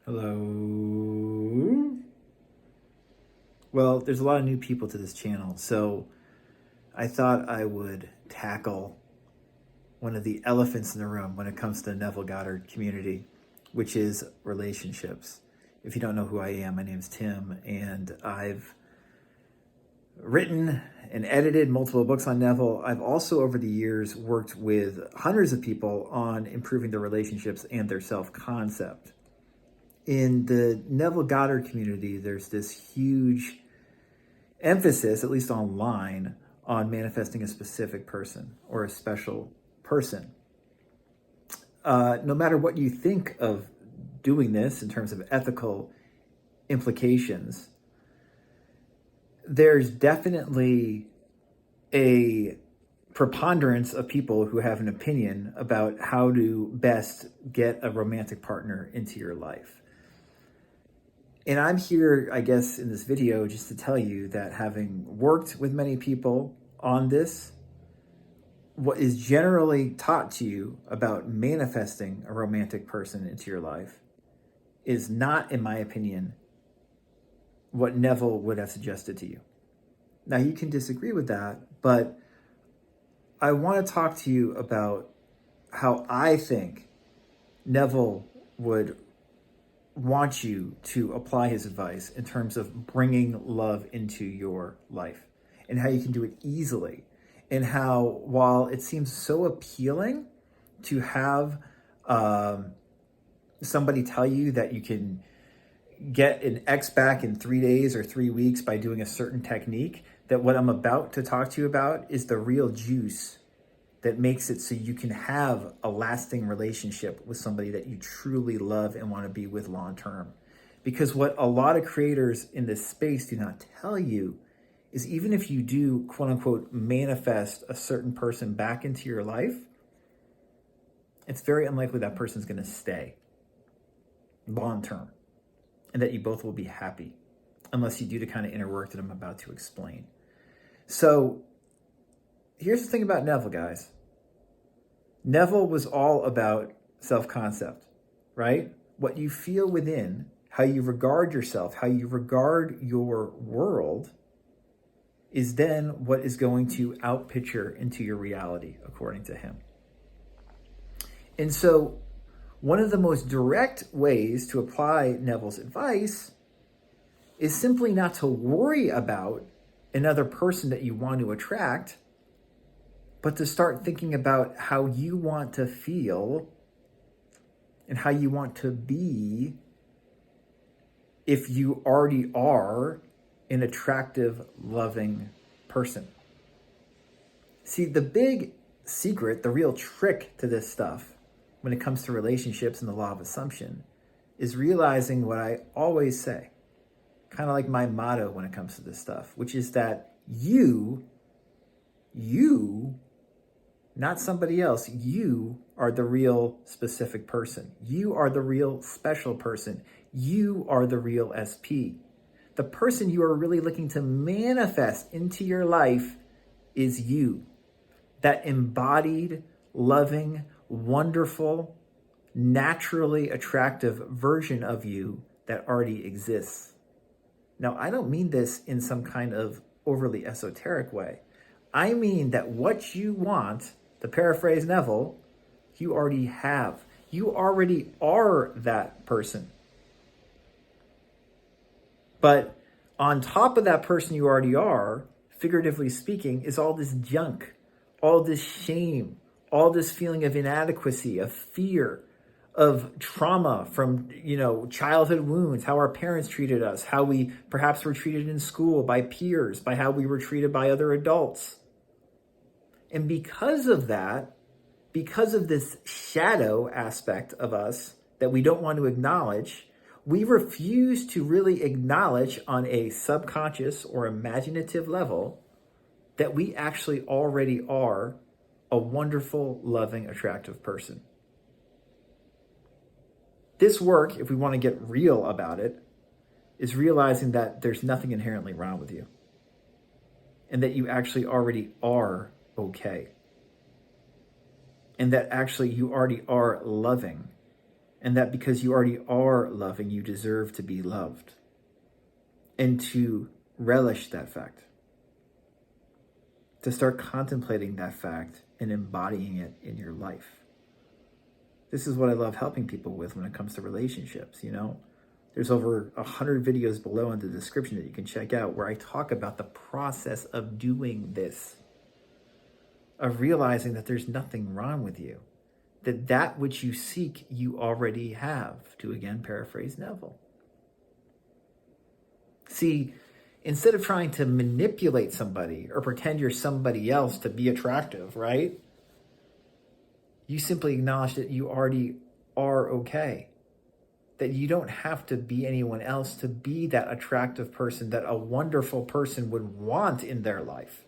Hello. Well, there's a lot of new people to this channel, so I thought I would tackle one of the elephants in the room when it comes to the Neville Goddard community, which is relationships. If you don't know who I am, my name's Tim, and I've written and edited multiple books on Neville. I've also, over the years, worked with hundreds of people on improving their relationships and their self-concept. In the Neville Goddard community, there's this huge emphasis, at least online, on manifesting a specific person or a special person. No matter what you think of doing this in terms of ethical implications, there's definitely a preponderance of people who have an opinion about how to best get a romantic partner into your life. And I'm here, I guess, in this video just to tell you that having worked with many people on this, what is generally taught to you about manifesting a romantic person into your life is not, in my opinion, what Neville would have suggested to you. Now, you can disagree with that, but I want to talk to you about how I think Neville would want you to apply his advice in terms of bringing love into your life and how you can do it easily, and how, while it seems so appealing to have somebody tell you that you can get an ex back in 3 days or 3 weeks by doing a certain technique, that what I'm about to talk to you about is the real juice that makes it so you can have a lasting relationship with somebody that you truly love and want to be with long term. Because what a lot of creators in this space do not tell you is, even if you do, quote unquote, manifest a certain person back into your life, it's very unlikely that person's going to stay long term and that you both will be happy, unless you do the kind of inner work that I'm about to explain. So here's the thing about Neville, guys. Neville was all about self-concept, right? What you feel within, how you regard yourself, how you regard your world, is then what is going to outpicture into your reality, according to him. And so one of the most direct ways to apply Neville's advice is simply not to worry about another person that you want to attract, but to start thinking about how you want to feel and how you want to be if you already are an attractive, loving person. See, the big secret, the real trick to this stuff when it comes to relationships and the law of assumption, is realizing what I always say, kind of like my motto when it comes to this stuff, which is that you, not somebody else, you are the real specific person. You are the real special person. You are the real SP. The person you are really looking to manifest into your life is you. That embodied, loving, wonderful, naturally attractive version of you that already exists. Now, I don't mean this in some kind of overly esoteric way. I mean that what you want, to paraphrase Neville, you already have. You already are that person. But on top of that person you already are, figuratively speaking, is all this junk, all this shame, all this feeling of inadequacy, of fear, of trauma from, childhood wounds, how our parents treated us, how we perhaps were treated in school by peers, by how we were treated by other adults. And because of that, because of this shadow aspect of us that we don't want to acknowledge, we refuse to really acknowledge on a subconscious or imaginative level that we actually already are a wonderful, loving, attractive person. This work, if we want to get real about it, is realizing that there's nothing inherently wrong with you and that you actually already are okay, and that actually you already are loving, and that because you already are loving, you deserve to be loved, and to relish that fact, to start contemplating that fact and embodying it in your life. This is what I love helping people with when it comes to relationships, you know? There's over 100 videos below in the description that you can check out where I talk about the process of doing this, of realizing that there's nothing wrong with you, that which you seek, you already have, to again paraphrase Neville. See, instead of trying to manipulate somebody or pretend you're somebody else to be attractive, right? You simply acknowledge that you already are okay. That you don't have to be anyone else to be that attractive person that a wonderful person would want in their life.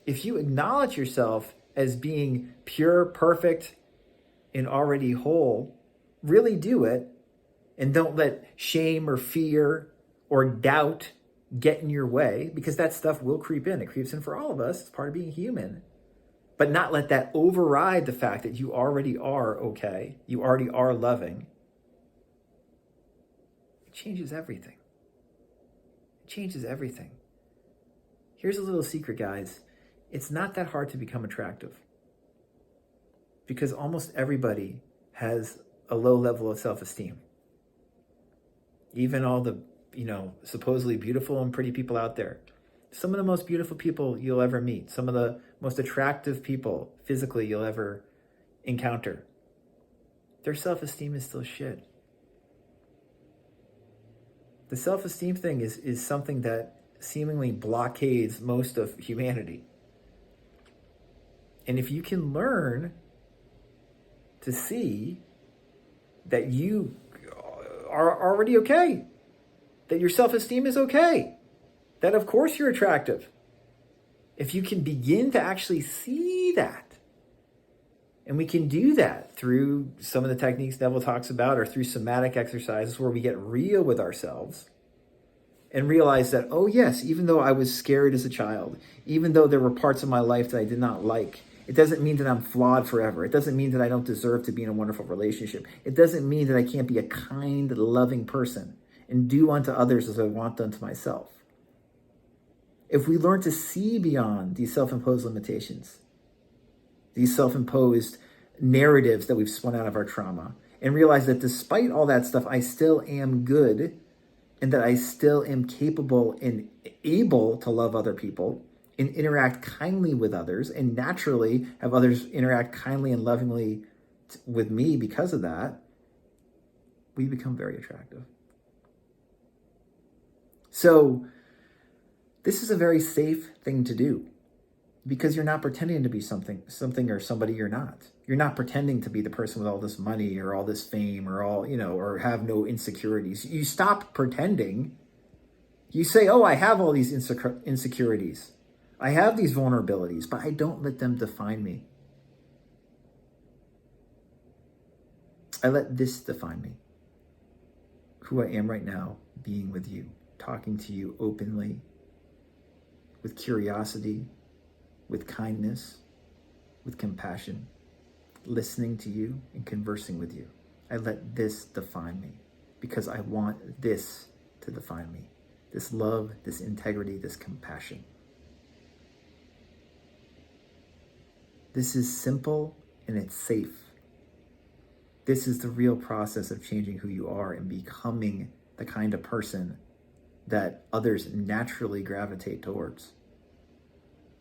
If you acknowledge yourself as being pure, perfect, and already whole, really do it, and don't let shame or fear or doubt get in your way, because that stuff will creep in. It creeps in for all of us. It's part of being human. But not let that override the fact that you already are okay. You already are loving. It changes everything. It changes everything. Here's a little secret, guys. It's not that hard to become attractive, because almost everybody has a low level of self-esteem. Even all the, supposedly beautiful and pretty people out there. Some of the most beautiful people you'll ever meet, some of the most attractive people physically you'll ever encounter, their self-esteem is still shit. The self-esteem thing is something that seemingly blockades most of humanity. And if you can learn to see that you are already okay, that your self-esteem is okay, that of course you're attractive. If you can begin to actually see that, and we can do that through some of the techniques Neville talks about, or through somatic exercises where we get real with ourselves and realize that, oh yes, even though I was scared as a child, even though there were parts of my life that I did not like, it doesn't mean that I'm flawed forever. It doesn't mean that I don't deserve to be in a wonderful relationship. It doesn't mean that I can't be a kind, loving person and do unto others as I want done to myself. If we learn to see beyond these self-imposed limitations, these self-imposed narratives that we've spun out of our trauma, and realize that despite all that stuff, I still am good, and that I still am capable and able to love other people and interact kindly with others, and naturally have others interact kindly and lovingly with me because of that, we become very attractive. So this is a very safe thing to do, because you're not pretending to be something or somebody you're not. You're not pretending to be the person with all this money or all this fame or or have no insecurities. You stop pretending. You say, oh, I have all these insecurities. I have these vulnerabilities, but I don't let them define me. I let this define me. Who I am right now, being with you, talking to you openly, with curiosity, with kindness, with compassion, listening to you and conversing with you. I let this define me, because I want this to define me. This love, this integrity, this compassion. This is simple and it's safe. This is the real process of changing who you are and becoming the kind of person that others naturally gravitate towards.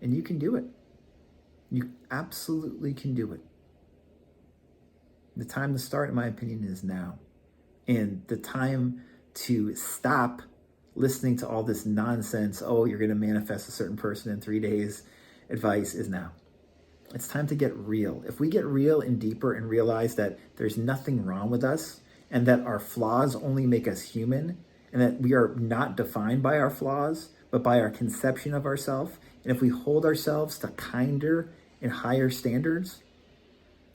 And you can do it. You absolutely can do it. The time to start, in my opinion, is now. And the time to stop listening to all this nonsense, oh, you're going to manifest a certain person in 3 days, advice is now. It's time to get real. If we get real and deeper and realize that there's nothing wrong with us, and that our flaws only make us human, and that we are not defined by our flaws, but by our conception of ourselves, and if we hold ourselves to kinder and higher standards,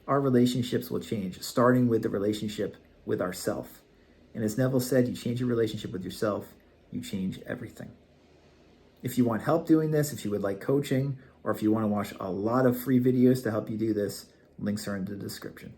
our relationships will change, starting with the relationship with ourself. And as Neville said, you change your relationship with yourself, you change everything. If you want help doing this, if you would like coaching, or if you want to watch a lot of free videos to help you do this, links are in the description.